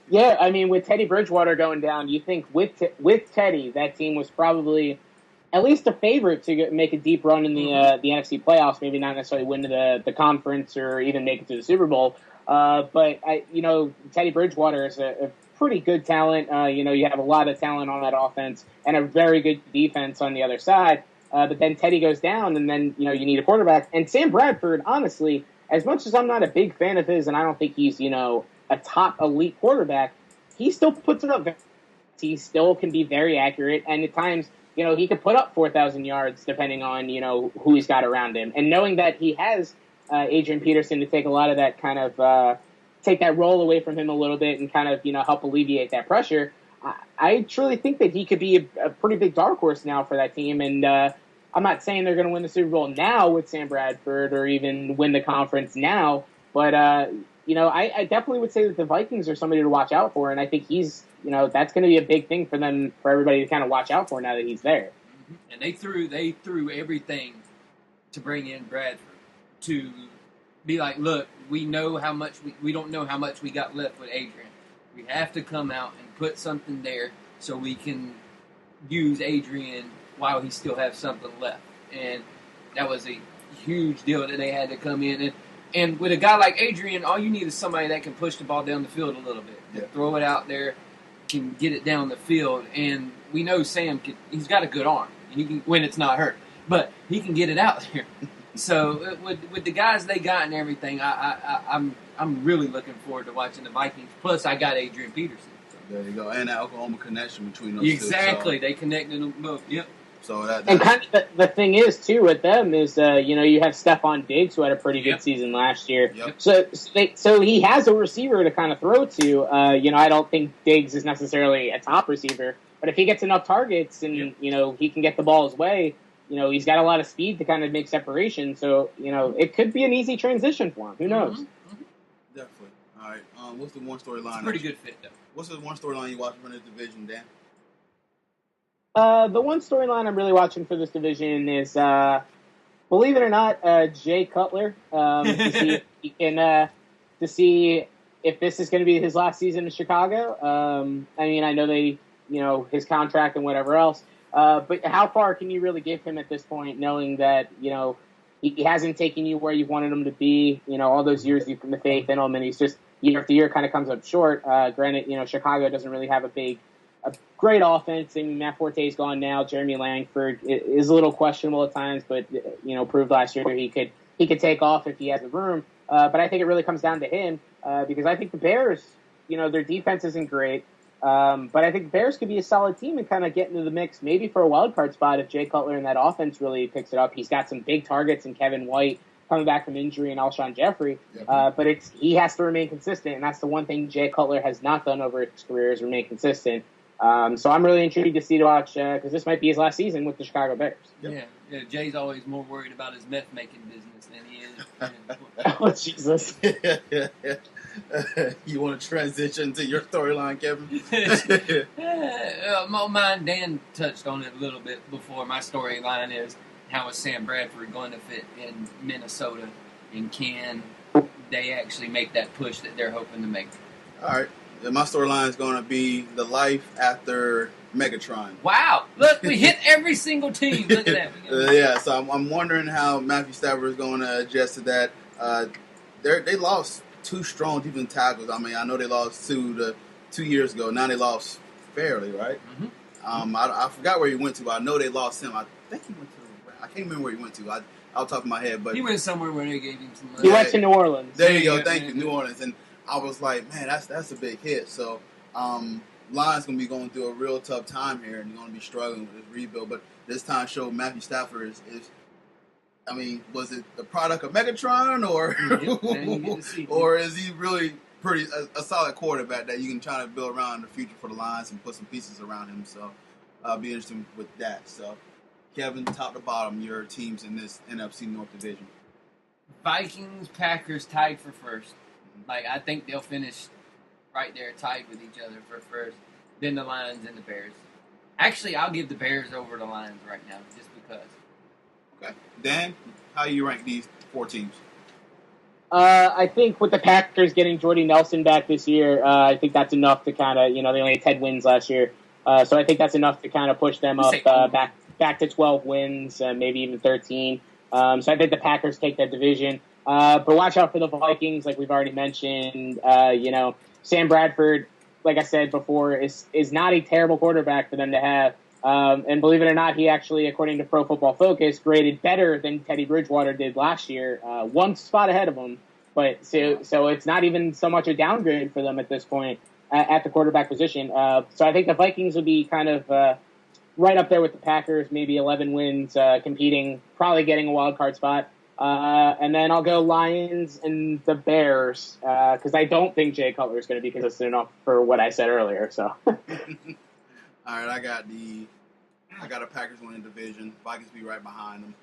Yeah, I mean, with Teddy Bridgewater going down, you think with Teddy, that team was probably at least a favorite to make a deep run in the NFC playoffs. Maybe not necessarily win the conference or even make it to the Super Bowl. But Teddy Bridgewater is a pretty good talent. You have a lot of talent on that offense and a very good defense on the other side. But then Teddy goes down, and then you need a quarterback. And Sam Bradford, honestly, as much as I'm not a big fan of his, and I don't think he's a top elite quarterback, he still puts it up. He still can be very accurate, and at times, he could put up 4,000 yards depending on who he's got around him. And knowing that he has Adrian Peterson to take a lot of that kind of take that role away from him a little bit and kind of help alleviate that pressure, I truly think that he could be a pretty big dark horse now for that team. And I'm not saying they're going to win the Super Bowl now with Sam Bradford or even win the conference now, but I definitely would say that the Vikings are somebody to watch out for, and I think he's that's going to be a big thing for them, for everybody to kind of watch out for now that he's there. And they threw everything to bring in Bradford to be like, look, we know how much we don't know how much we got left with Adrian. We have to come out and put something there so we can use Adrian while he still has something left. And that was a huge deal that they had to come in. And with a guy like Adrian, all you need is somebody that can push the ball down the field a little bit. Yeah. Throw it out there, can get it down the field. And we know Sam, he's got a good arm. He can, when it's not hurt. But he can get it out there. So with the guys they got and everything, I'm really looking forward to watching the Vikings. Plus, I got Adrian Peterson. So. There you go. And the Oklahoma connection between those exactly. two. So. They connected them both. Yep. So that and kind of the thing is too with them is you have Stephon Diggs, who had a pretty good season last year. Yep. So he has a receiver to kind of throw to. I don't think Diggs is necessarily a top receiver, but if he gets enough targets and he can get the ball his way, he's got a lot of speed to kind of make separation. So it could be an easy transition for him. Who knows? Mm-hmm. Definitely. All right. What's the one storyline? It's a pretty good fit though. What's the one storyline you watch from this division, Dan? The one storyline I'm really watching for this division is, believe it or not, Jay Cutler, to see if he can, to see if this is going to be his last season in Chicago. I mean, I know his contract and whatever else, but how far can you really give him at this point, knowing that, he hasn't taken you where you wanted him to be, all those years you put the faith in him, and he's just year after year kind of comes up short. Granted, Chicago doesn't really have a great offense. I mean, Matt Forte's gone now. Jeremy Langford is a little questionable at times, but proved last year he could take off if he has the room. But I think it really comes down to him because I think the Bears, their defense isn't great, but I think the Bears could be a solid team and kind of get into the mix, maybe for a wild card spot if Jay Cutler and that offense really picks it up. He's got some big targets in Kevin White coming back from injury and Alshon Jeffrey, but he has to remain consistent, and that's the one thing Jay Cutler has not done over his career is remain consistent. So I'm really intrigued to see to watch because this might be his last season with the Chicago Bears. Yeah. Jay's always more worried about his meth making business than he is. Oh Jesus! You want to transition to your storyline, Kevin? Mine, Dan touched on it a little bit before. My storyline is how is Sam Bradford going to fit in Minnesota, and can they actually make that push that they're hoping to make? All right. My storyline is going to be the life after Megatron. Wow. Look, we hit every single team. Look at that. So I'm wondering how Matthew Stafford is going to adjust to that. They lost two strong defensive tackles. I mean, I know they lost two years ago. Now they lost fairly, right? Mm-hmm. I forgot where he went to, but I know they lost him. I think he went to I can't remember where he went to. I'll top of my head. But he went somewhere where they gave him some money. He went to New Orleans. There you go. Thank you, New Orleans. And I was like, man, that's a big hit. So, Lions going to be going through a real tough time here, and you're going to be struggling with this rebuild. But this time showed Matthew Stafford is I mean, was it the product of Megatron, or is he really a solid quarterback that you can try to build around in the future for the Lions and put some pieces around him? So, be interesting with that. So, Kevin, top to bottom, your teams in this NFC North division. Vikings, Packers tied for first. Like, I think they'll finish right there tied with each other for first. Then the Lions and the Bears. Actually, I'll give the Bears over the Lions right now, just because. Okay. Dan, how do you rank these four teams? I think with the Packers getting Jordy Nelson back this year, I think that's enough to kind of, they only had 10 wins last year. So I think that's enough to kind of push them up back to 12 wins, maybe even 13. So I think the Packers take that division. But watch out for the Vikings, like we've already mentioned. Sam Bradford, like I said before, is not a terrible quarterback for them to have. And believe it or not, he actually, according to Pro Football Focus, graded better than Teddy Bridgewater did last year, one spot ahead of him. But so it's not even so much a downgrade for them at this point at the quarterback position. So I think the Vikings would be kind of right up there with the Packers, maybe 11 wins, competing, probably getting a wild card spot. And then I'll go Lions and the Bears because I don't think Jay Cutler is going to be consistent enough for what I said earlier. So. All right, I got a Packers winning division. Vikings be right behind them.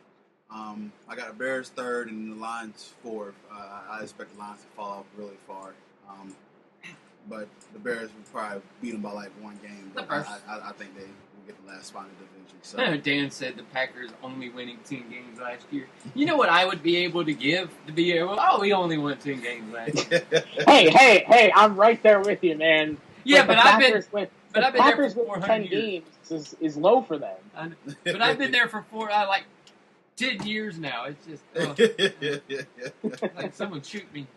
I got the Bears third and the Lions fourth. I expect the Lions to fall off really far. But the Bears will probably beat them by like one game. But I think they will get the last spot in the division. So Dan said the Packers only winning 10 games last year. You know what I would be able to give to be able? Oh, we only won 10 games last year. hey, I'm right there with you, man. Yeah, but I've been Packers there for 400 10 years. games is low for them. But I've been there for 10 years now. It's just like someone shoot me.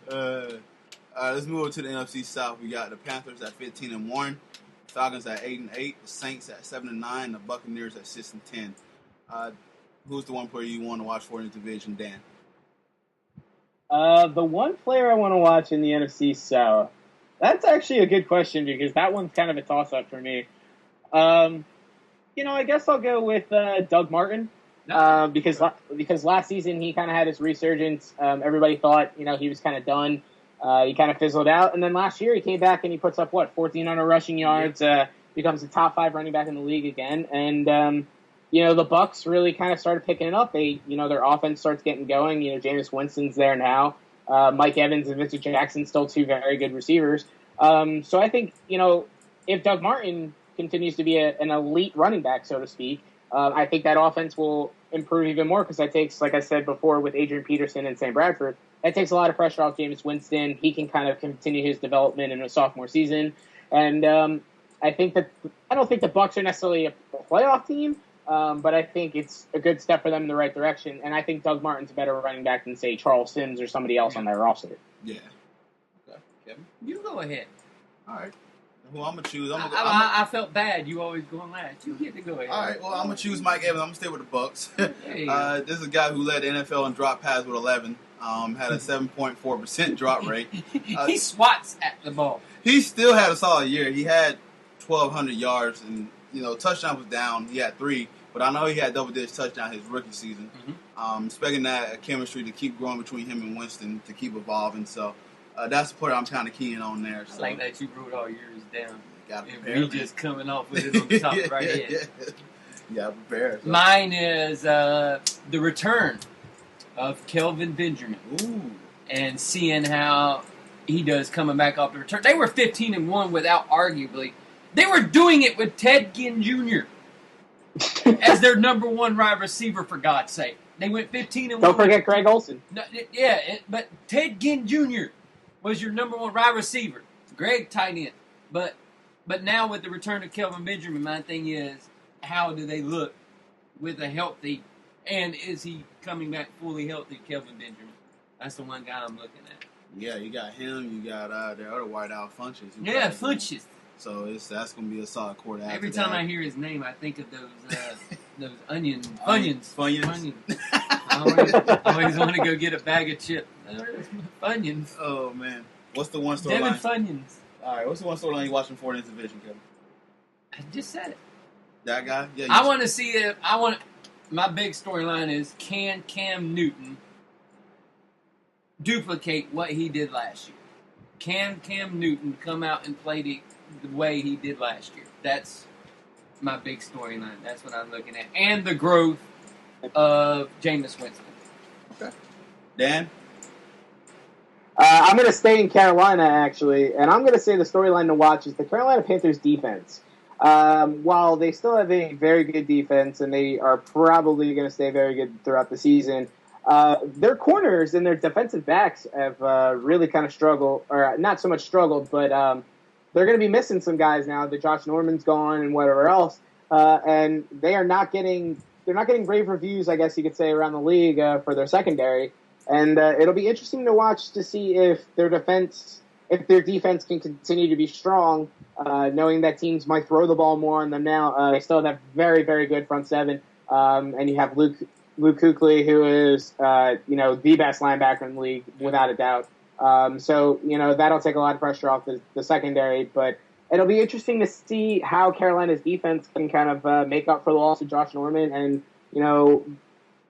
Let's move over to the NFC South. We got the Panthers at 15-1, Falcons at 8-8, the Saints at 7-9, the Buccaneers at 6-10. Who's the one player you want to watch for in the division, Dan? The one player I want to watch in the NFC South. That's actually a good question because that one's kind of a toss-up for me. I guess I'll go with Doug Martin because last season he kind of had his resurgence. Everybody thought, he was kind of done. He kind of fizzled out. And then last year he came back and he puts up, 1,400 rushing yards, becomes a top 5 running back in the league again. And, the Bucs really kind of started picking it up. They, their offense starts getting going. Jameis Winston's there now. Mike Evans and Vincent Jackson, still 2 very good receivers. So I think, if Doug Martin continues to be an elite running back, so to speak, I think that offense will improve even more because that takes, like I said before, with Adrian Peterson and Sam Bradford, that takes a lot of pressure off Jameis Winston. He can kind of continue his development in a sophomore season. And I don't think the Bucs are necessarily a playoff team, but I think it's a good step for them in the right direction. And I think Doug Martin's a better running back than, say, Charles Sims or somebody else on their roster. Yeah. Okay. Kevin? You go ahead. All right. Who I'm going to choose? I felt bad. You always going last. You get to go ahead. All right. Well, I'm going to choose Mike Evans. I'm going to stay with the Bucs. This is a guy who led the NFL in drop pass with 11. Had a 7.4% drop rate. He swats at the ball. He still had a solid year. He had 1,200 yards, and touchdown was down. He had 3, but I know he had double-digit touchdown his rookie season. Mm-hmm. Expecting that chemistry to keep growing between him and Winston to keep evolving. So that's the part I'm kind of keying on there. So. I like that you wrote all yours down. Got to prepare. And we just coming off with it on the top right here. Yeah, prepare. So. Mine is the return of Kelvin Benjamin. Ooh. And seeing how he does coming back off the return. They were 15-1 without arguably. They were doing it with Ted Ginn Jr. as their number 1 wide receiver, for God's sake. They went 15-1. Don't forget Greg Olsen. No, but Ted Ginn Jr. was your number 1 wide receiver. Greg tight end. But now with the return of Kelvin Benjamin, my thing is, how do they look with a healthy, and is he coming back fully healthy, Kelvin Benjamin? That's the one guy I'm looking at. Yeah, you got him. You got the other white out Funches. Yeah, Funches. So that's going to be a solid quarter. Every time I hear his name, I think of those Funyuns. I always want to go get a bag of chips. Funyuns. Oh man, what's the one storyline? Devin Funyuns. All right, what's the one storyline you watching for in this division, Kevin? I just said it. That guy? Yeah. I want to see if my big storyline is, can Cam Newton duplicate what he did last year? Can Cam Newton come out and play the way he did last year? That's my big storyline. That's what I'm looking at. And the growth of Jameis Winston. Okay. Dan? I'm going to stay in Carolina, actually, and I'm going to say the storyline to watch is the Carolina Panthers defense. While they still have a very good defense, and they are probably going to stay very good throughout the season, Their corners and their defensive backs have really kind of struggled, or not so much struggled, but they're going to be missing some guys now that Josh Norman's gone and whatever else, and they're not getting rave reviews, I guess you could say, around the league for their secondary. And it'll be interesting to watch to see if their defense can continue to be strong, knowing that teams might throw the ball more on them now. They still have very, very good front seven, and you have Luke Kuechly, who is the best linebacker in the league without a doubt. So that'll take a lot of pressure off the secondary, but it'll be interesting to see how Carolina's defense can kind of make up for the loss of Josh Norman, and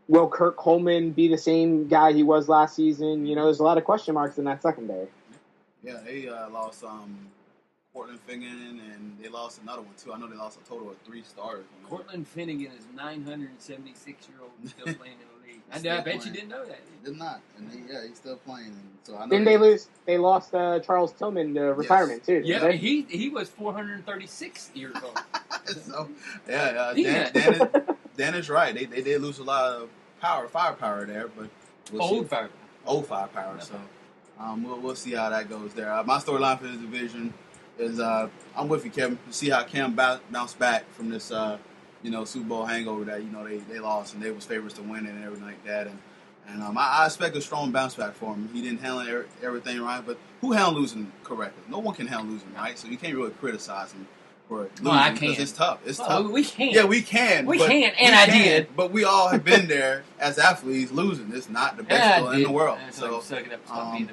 will Kirk Coleman be the same guy he was last season? There's a lot of question marks in that secondary. Yeah, they lost Cortland Finnegan, and they lost another one, too. I know they lost a total of 3 starters. Cortland Finnegan is 976-year-old and still playing in the league. I bet you didn't know that. Did not. And he's still playing. And so I know didn't they lose? They lost Charles Tillman to retirement, too. Yeah, he was 436 years old. So, Dan is right. They did lose a lot of firepower there, but old firepower. Yeah. So we'll see how that goes there. My storyline for this division is I'm with you, Kevin. To see how Cam bounced back from this Super Bowl hangover that they lost, and they was favorites to win it and everything like that. And I expect a strong bounce back for him. He didn't handle everything right, but who handled losing correctly? No one can handle losing right, so you can't really criticize him. No, I can't. It's tough. Tough. We can. Yeah, we can. I did. But we all have been there as athletes losing. It's not the best feeling in the world. So it's definitely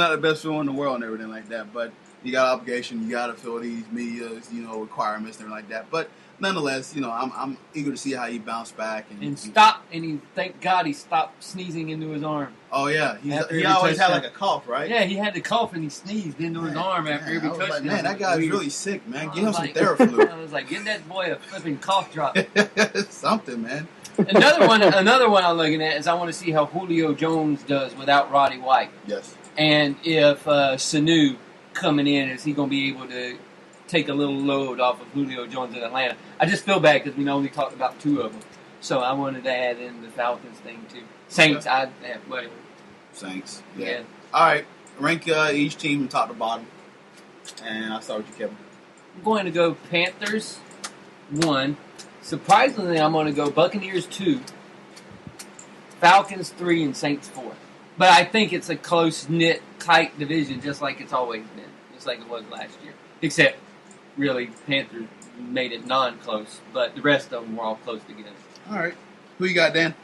not the best feeling in the world and everything like that. But you got obligation. You got to fill these media, requirements and everything like that. But nonetheless, I'm eager to see how he bounced back thank God he stopped sneezing into his arm. Oh yeah, he always had like a cough, right? Yeah, he had the cough and he sneezed into his arm after every touchdown. Like, man, that guy's really sick, man. Give him some Theraflu. I was like, get that boy a flipping cough drop. Something, man. Another one I'm looking at is I want to see how Julio Jones does without Roddy White. Yes. And if Sanu coming in, is he going to be able to take a little load off of Julio Jones in Atlanta? I just feel bad because we only talked about 2 of them. So I wanted to add in the Falcons thing too. Saints, whatever. Saints. Yeah. All right. Rank each team from top to bottom. And I'll start with you, Kevin. I'm going to go Panthers 1. Surprisingly, I'm going to go Buccaneers 2, Falcons 3, and Saints 4. But I think it's a close-knit, tight division, just like it's always been, just like it was last year. Except, really, Panthers made it non-close, but the rest of them were all close together. All right. Who you got, Dan?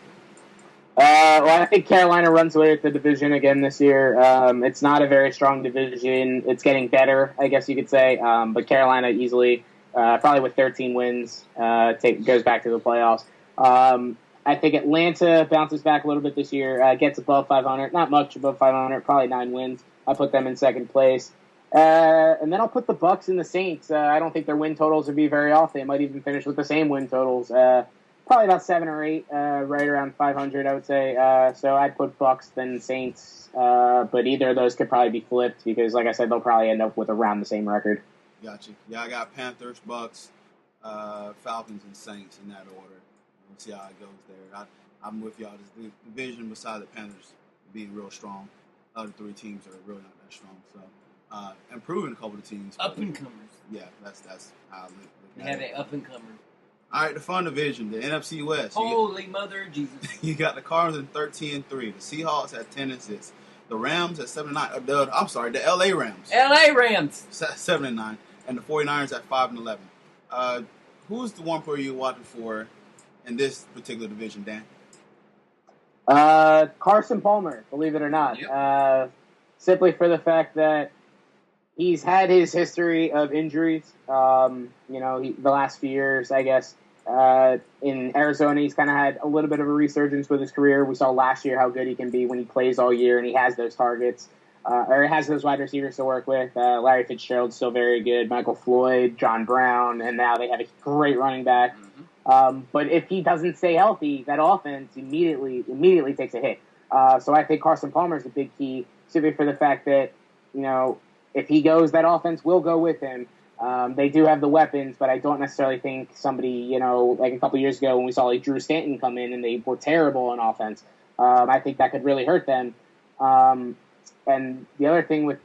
Well, I think Carolina runs away with the division again this year. It's not a very strong division. It's getting better, I guess you could say. But Carolina easily, probably with 13 wins, goes back to the playoffs. I think Atlanta bounces back a little bit this year, gets above 500. Not much above 500, probably 9 wins. I put them in second place. And then I'll put the Bucs and the Saints. I don't think their win totals would be very off. They might even finish with the same win totals. Probably about 7 or 8, right around 500, I would say. So I'd put Bucs, then Saints. But either of those could probably be flipped because, like I said, they'll probably end up with around the same record. Gotcha. Yeah, I got Panthers, Bucs, Falcons, and Saints in that order. We'll see how it goes there. I'm with y'all. This division, besides the Panthers being real strong, the other 3 teams are really not that strong. So improving a couple of teams. Up-and-comers. Yeah, that's how I look at it. They have an up-and-comer. All right, the fun division, the NFC West. Holy Mother Jesus! You got the Cardinals at 13-3, the Seahawks at 10-6, the Rams at 7-9. The LA Rams. LA Rams 7-9, and the 49ers at 5-11. Who's the one player you're watching for in this particular division, Dan? Carson Palmer, believe it or not. Yep. Simply for the fact that he's had his history of injuries. The last few years, I guess. In Arizona, he's kind of had a little bit of a resurgence with his career. We saw last year how good he can be when he plays all year and he has those targets, or has those wide receivers to work with. Larry Fitzgerald's still very good. Michael Floyd, John Brown, and now they have a great running back. Mm-hmm. But if he doesn't stay healthy, that offense immediately takes a hit. So I think Carson Palmer is a big key, simply for the fact that, if he goes, that offense will go with him. They do have the weapons, but I don't necessarily think somebody, like a couple years ago when we saw like Drew Stanton come in and they were terrible on offense. I think that could really hurt them. And the other thing with